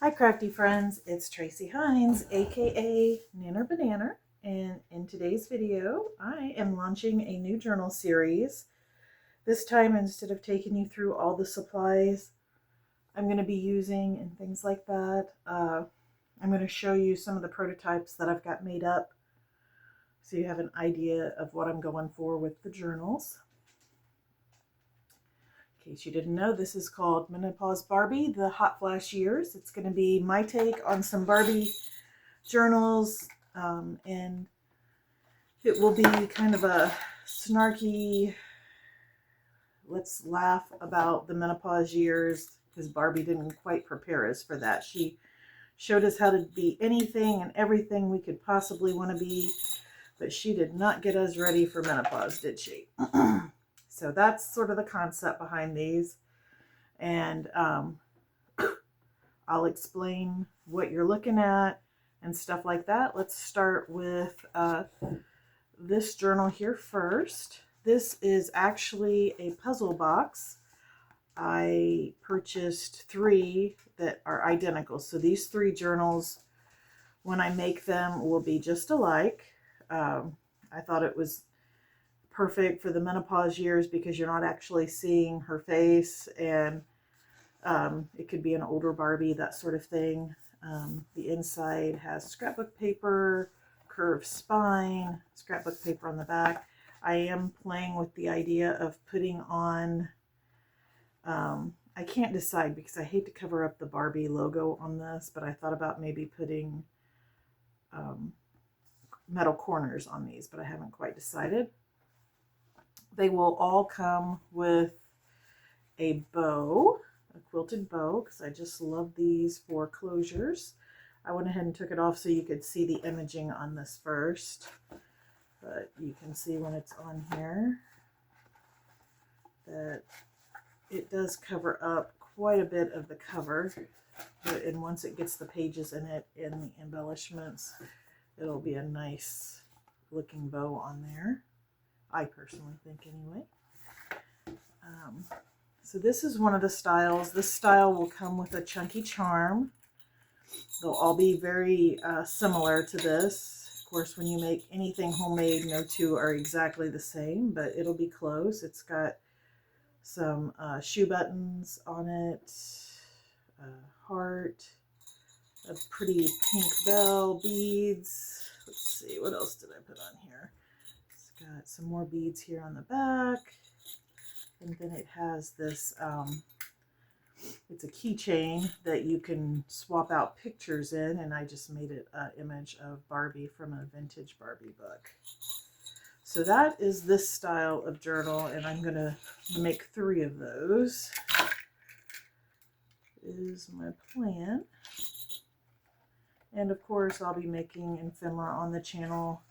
Hi crafty friends, it's Tracy Hines, aka Nanner Banana, and in today's video I am launching a new journal series. This time, instead of taking you through all the supplies I'm going to be using and things like that, I'm going to show you some of the prototypes that I've got made up so you have an idea of what I'm going for with the journals. In case you didn't know, this is called Menopause Barbie, the Hot Flash Years. It's going to be my take on some Barbie journals, and it will be kind of a snarky, let's laugh about the menopause years, because Barbie didn't quite prepare us for that. She showed us how to be anything and everything we could possibly want to be, but she did not get us ready for menopause, did she? So that's sort of the concept behind these. And I'll explain what you're looking at and stuff like that. Let's start with this journal here first. This is actually a puzzle box. I purchased 3 that are identical. So these 3 journals, when I make them, will be just alike. I thought it was perfect for the menopause years because you're not actually seeing her face, and it could be an older Barbie, that sort of thing. The inside has scrapbook paper, curved spine, scrapbook paper on the back. I am playing with the idea of putting on, I can't decide because I hate to cover up the Barbie logo on this, but I thought about maybe putting metal corners on these, but I haven't quite decided. They will all come with a bow, a quilted bow, because I just love these for closures. I went ahead and took it off so you could see the imaging on this first, but you can see when it's on here that it does cover up quite a bit of the cover, and once it gets the pages in it and the embellishments, it'll be a nice looking bow on there, I personally think anyway. So this is one of the styles. This style will come with a chunky charm. They'll all be very similar to this. Of course, when you make anything homemade, no two are exactly the same, but it'll be close. It's got some shoe buttons on it, a heart, a pretty pink bell, beads. Let's see, what else did I put on here? It's got some more beads here on the back. And then it has this, it's a keychain that you can swap out pictures in, and I just made it an image of Barbie from a vintage Barbie book. So that is this style of journal, and I'm going to make 3 of those, is my plan. And of course, I'll be making ephemera on the channel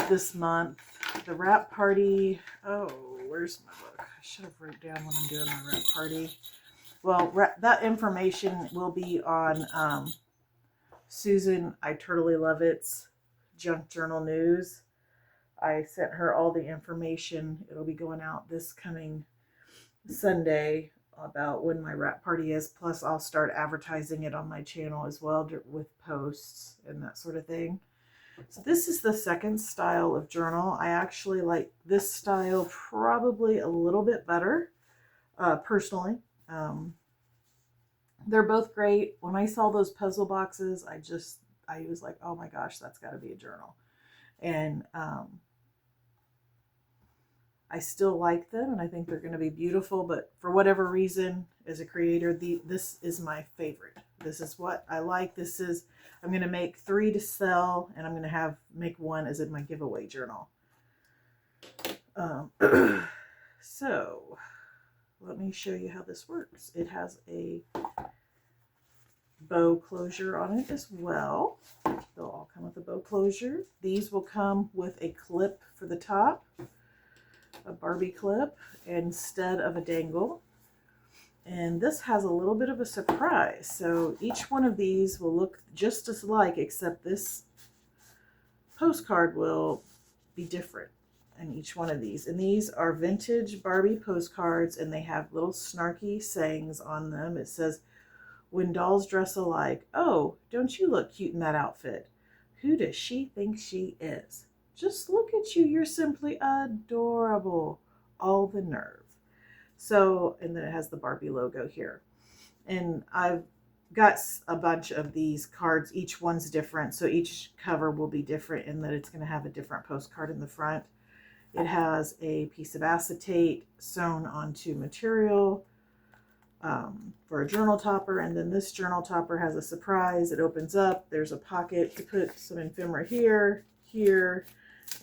this month. The wrap party, oh, where's my book? I should have written down when I'm doing my wrap party. Well, that information will be on Susan, I Totally Love It's Junk Journal News. I sent her all the information. It'll be going out this coming Sunday about when my wrap party is. Plus, I'll start advertising it on my channel as well with posts and that sort of thing. So this is the second style of journal. I actually like this style probably a little bit better, personally. They're both great. When I saw those puzzle boxes, I was like, oh my gosh, that's got to be a journal. And I still like them, and I think they're going to be beautiful, but for whatever reason, as a creator, this is my favorite. This is what I like. I'm going to make 3 to sell, and I'm going to make 1 as in my giveaway journal. So let me show you how this works. It has a bow closure on it as well. They'll all come with a bow closure. These will come with a clip for the top, a Barbie clip instead of a dangle. And this has a little bit of a surprise. So each one of these will look just as alike, except this postcard will be different in each one of these. And these are vintage Barbie postcards, and they have little snarky sayings on them. It says, When dolls dress alike. Oh, don't you look cute in that outfit? Who does she think she is? Just look at you. You're simply adorable. All the nerve. So, and then it has the Barbie logo here. And I've got a bunch of these cards. Each one's different. So each cover will be different in that it's going to have a different postcard in the front. It has a piece of acetate sewn onto material for a journal topper. And then this journal topper has a surprise. It opens up. There's a pocket to put some ephemera here, here,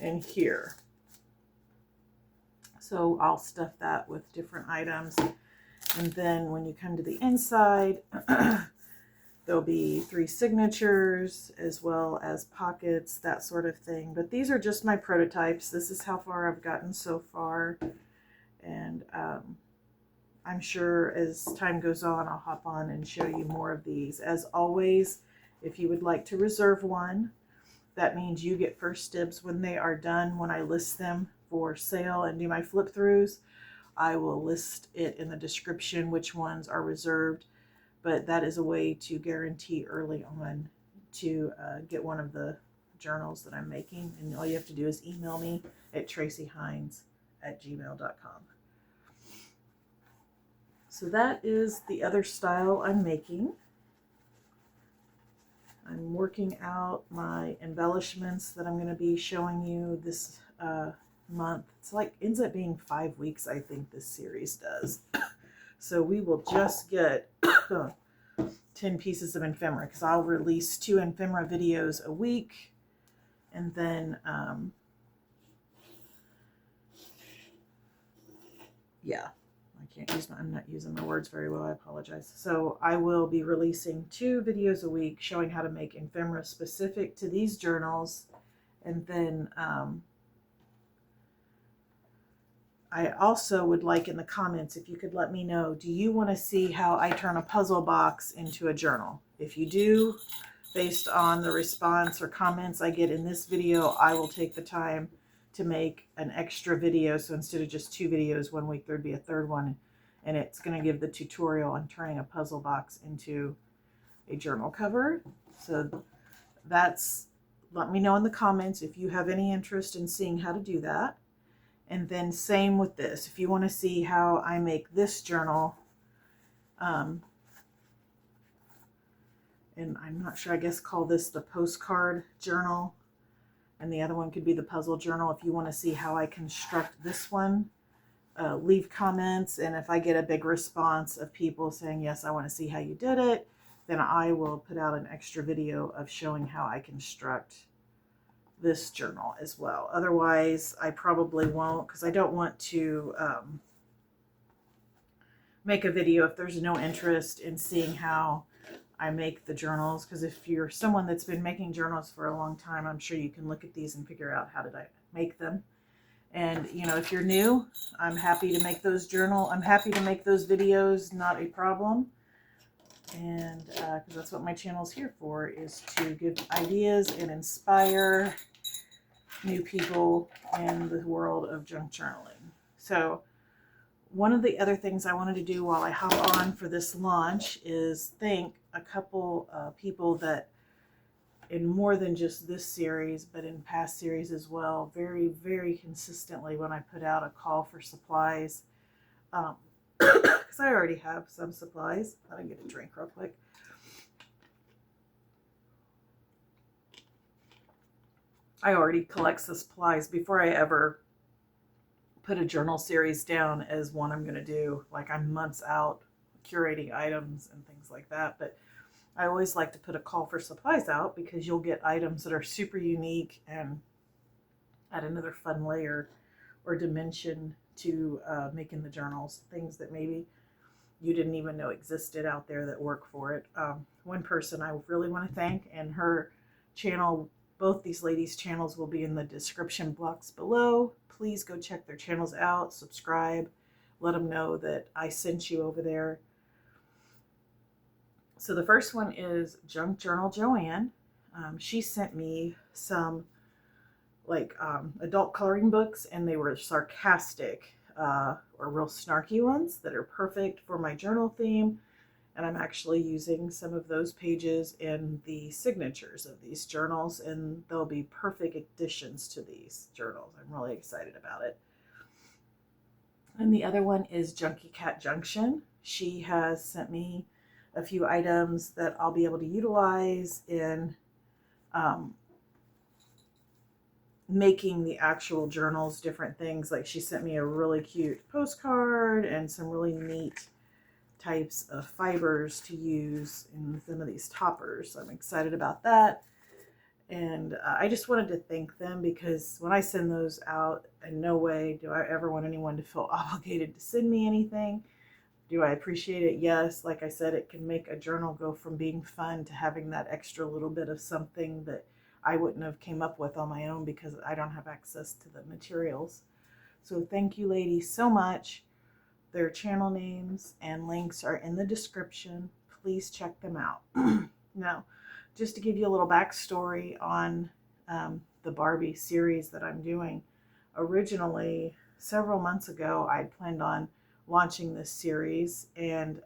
and here. So I'll stuff that with different items. And then when you come to the inside, there'll be 3 signatures as well as pockets, that sort of thing. But these are just my prototypes. This is how far I've gotten so far. And I'm sure as time goes on, I'll hop on and show you more of these. As always, if you would like to reserve one, that means you get first dibs when they are done. When I list them for sale and do my flip throughs, I will list it in the description which ones are reserved, but that is a way to guarantee early on to get one of the journals that I'm making. And all you have to do is email me at tracyhines@gmail.com. So that is the other style I'm making. I'm working out my embellishments that I'm going to be showing you this month. It's like ends up being 5 weeks, I think this series does. So we will just get 10 pieces of ephemera because I'll release 2 ephemera videos a week. And then, yeah, I'm not using my words very well. I apologize. So I will be releasing 2 videos a week showing how to make ephemera specific to these journals. And then, I also would like in the comments if you could let me know, do you want to see how I turn a puzzle box into a journal? If you do, based on the response or comments I get in this video, I will take the time to make an extra video. So instead of just 2 videos one week, there'd be a third one, and it's going to give the tutorial on turning a puzzle box into a journal cover. So let me know in the comments if you have any interest in seeing how to do that. And then same with this. If you want to see how I make this journal, and I'm not sure, I guess call this the postcard journal, and the other one could be the puzzle journal. If you want to see how I construct this one, leave comments, and if I get a big response of people saying, yes, I want to see how you did it, then I will put out an extra video of showing how I construct this journal as well. Otherwise, I probably won't, because I don't want to make a video if there's no interest in seeing how I make the journals. Because if you're someone that's been making journals for a long time, I'm sure you can look at these and figure out how did I make them. And you know, if you're new, I'm happy to make those videos, not a problem. And because that's what my channel is here for, is to give ideas and inspire new people in the world of junk journaling. So one of the other things I wanted to do while I hop on for this launch is thank a couple people that in more than just this series, but in past series as well, very, very consistently when I put out a call for supplies, because I already have some supplies. Let me get a drink real quick. I already collect the supplies before I ever put a journal series down as one I'm going to do. Like I'm months out curating items and things like that. But I always like to put a call for supplies out because you'll get items that are super unique and add another fun layer or dimension to making the journals. Things that maybe you didn't even know existed out there that work for it. One person I really want to thank, and her channel, both these ladies' channels will be in the description box below. Please go check their channels out, subscribe, let them know that I sent you over there. So the first one is Junk Journal Joanne. She sent me some adult coloring books, and they were sarcastic or real snarky ones that are perfect for my journal theme. And I'm actually using some of those pages in the signatures of these journals, and they'll be perfect additions to these journals. I'm really excited about it. And the other one is Junkie Cat Junction. She has sent me a few items that I'll be able to utilize in making the actual journals, different things. Like she sent me a really cute postcard and some really neat types of fibers to use in some of these toppers. So I'm excited about that. And I just wanted to thank them, because when I send those out, in no way do I ever want anyone to feel obligated to send me anything. Do I appreciate it? Yes. Like I said, it can make a journal go from being fun to having that extra little bit of something that I wouldn't have came up with on my own because I don't have access to the materials. So thank you, ladies, so much. Their channel names and links are in the description. Please check them out. Now, just to give you a little backstory on the Barbie series that I'm doing. Originally, several months ago, I planned on launching this series, and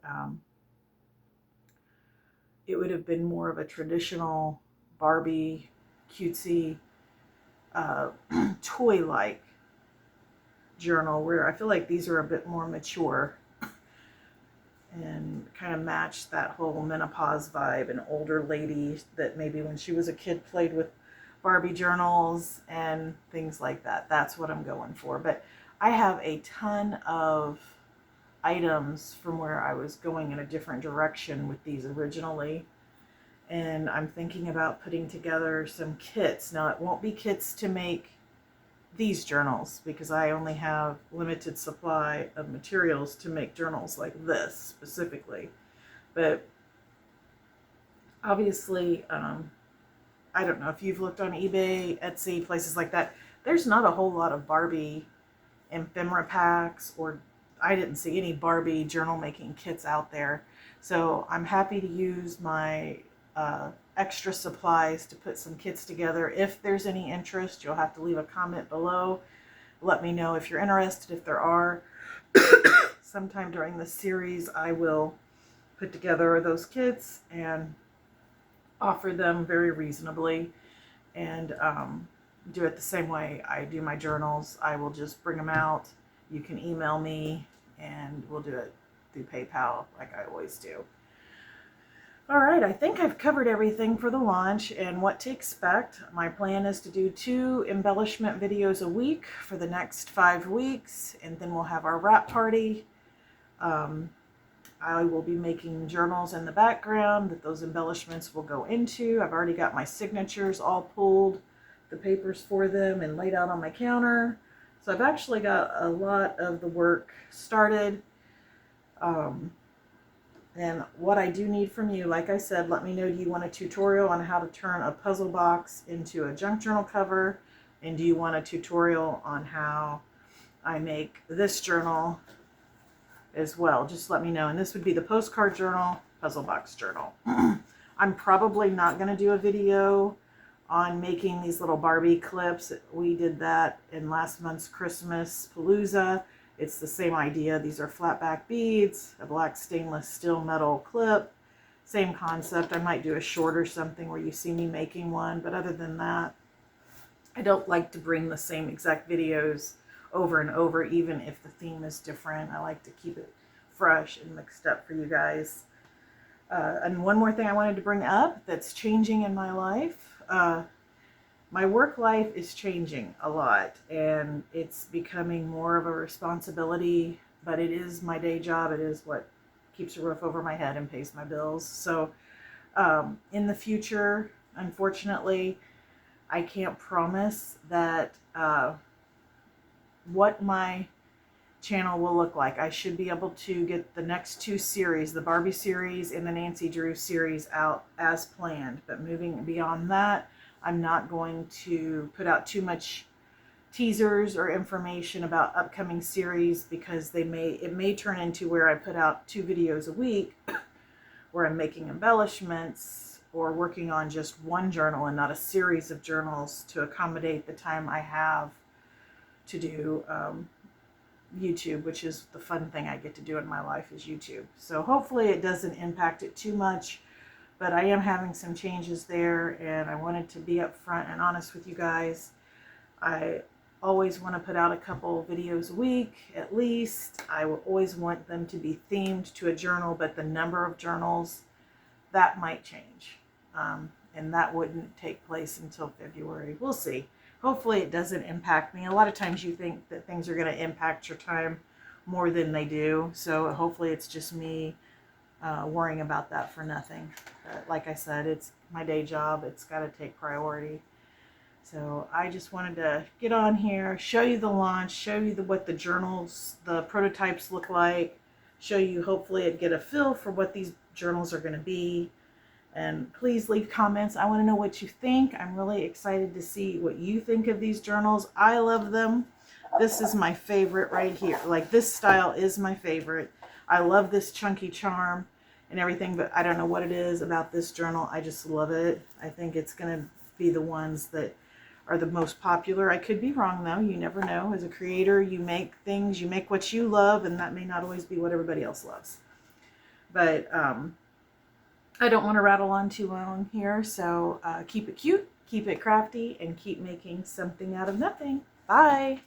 it would have been more of a traditional Barbie cutesy toy-like journal, where I feel like these are a bit more mature and kind of match that whole menopause vibe, an older lady that maybe when she was a kid played with Barbie journals and things like that. That's what I'm going for. But I have a ton of items from where I was going in a different direction with these originally. And I'm thinking about putting together some kits. Now, it won't be kits to make these journals, because I only have limited supply of materials to make journals like this specifically. But obviously, I don't know if you've looked on eBay, Etsy, places like that. There's not a whole lot of Barbie ephemera packs, or I didn't see any Barbie journal making kits out there. So I'm happy to use my extra supplies to put some kits together. If there's any interest, you'll have to leave a comment below. Let me know if you're interested. If there are, sometime during this series, I will put together those kits and offer them very reasonably, and do it the same way I do my journals. I will just bring them out. You can email me, and we'll do it through PayPal like I always do. All right, I think I've covered everything for the launch and what to expect. My plan is to do 2 embellishment videos a week for the next 5 weeks, and then we'll have our wrap party. I will be making journals in the background that those embellishments will go into. I've already got my signatures all pulled, the papers for them, and laid out on my counter. So I've actually got a lot of the work started. And what I do need from you, like I said, let me know, do you want a tutorial on how to turn a puzzle box into a junk journal cover? And do you want a tutorial on how I make this journal as well? Just let me know. And this would be the postcard journal, puzzle box journal. I'm probably not going to do a video on making these little Barbie clips. We did that in last month's Christmas Palooza. It's the same idea. These are flat back beads, a black stainless steel metal clip. Same concept. I might do a short or something where you see me making one, but other than that, I don't like to bring the same exact videos over and over, even if the theme is different. I like to keep it fresh and mixed up for you guys. And one more thing I wanted to bring up that's changing in my life. My work life is changing a lot, and it's becoming more of a responsibility, but it is my day job. It is what keeps a roof over my head and pays my bills. So in the future, unfortunately, I can't promise that what my channel will look like. I should be able to get the next 2 series, the Barbie series and the Nancy Drew series, out as planned. But moving beyond that, I'm not going to put out too much teasers or information about upcoming series, because it may turn into where I put out 2 videos a week where I'm making embellishments or working on just one journal and not a series of journals to accommodate the time I have to do YouTube, which is the fun thing I get to do in my life is YouTube. So hopefully it doesn't impact it too much, but I am having some changes there, and I wanted to be upfront and honest with you guys. I always want to put out a couple videos a week at least. I will always want them to be themed to a journal, but the number of journals, that might change. And that wouldn't take place until February. We'll see. Hopefully it doesn't impact me. A lot of times you think that things are going to impact your time more than they do. So hopefully it's just me worrying about that for nothing. But like I said, it's my day job. It's got to take priority. So I just wanted to get on here, show you the launch, show you what the journals, the prototypes look like, show you hopefully it get a feel for what these journals are going to be. And please leave comments. I want to know what you think. I'm really excited to see what you think of these journals. I love them. This is my favorite right here. Like, this style is my favorite. I love this chunky charm and everything, but I don't know what it is about this journal. I just love it. I think it's going to be the ones that are the most popular. I could be wrong though. You never know. As a creator, you make things, you make what you love, and that may not always be what everybody else loves. But I don't want to rattle on too long here, so keep it cute, keep it crafty, and keep making something out of nothing. Bye!